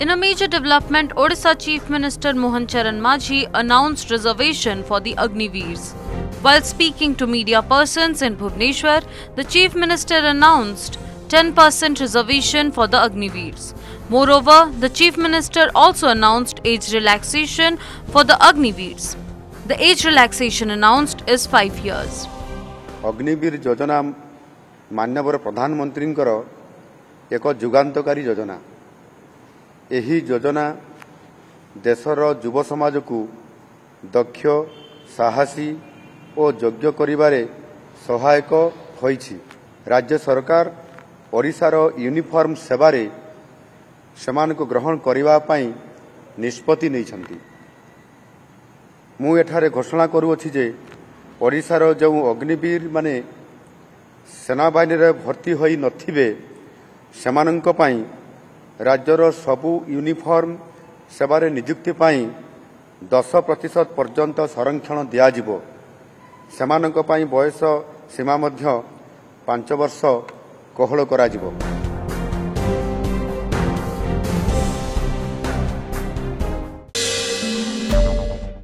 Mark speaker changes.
Speaker 1: In a major development, Odisha Chief Minister Mohan Charan Majhi announced reservation for the Agniveers. While speaking to media persons in Bhubaneswar, the Chief Minister announced 10% reservation for the Agniveers. Moreover, the Chief Minister also announced age relaxation for the Agniveers. The age relaxation announced is 5 years.
Speaker 2: Agniveer योजना माननीय प्रधानमंत्री एक जुगांतकारी योजना। यही योजना देशर युव समाज को दक्ष साहसी और योग्य करिबारे सहायक होईछि। राज्य सरकार ओडिशार यूनिफॉर्म सेवारे समान को ग्रहण करिबा पई निष्पत्ति नैछंती। मु एठारे घोषणा करूअछि जे ओडिशार जो अग्निवीर माने सेनाबाहिनी रे भर्ती होई नथिबे सेमानंक पई राज्यर सबु यूनिफॉर्म सेवारे नियुक्ति पई 10% पर्यंत संरक्षण दिया जिवो। सेमानंक पई बयस सीमा मध्य 5 वर्ष कोहल करा जिवो।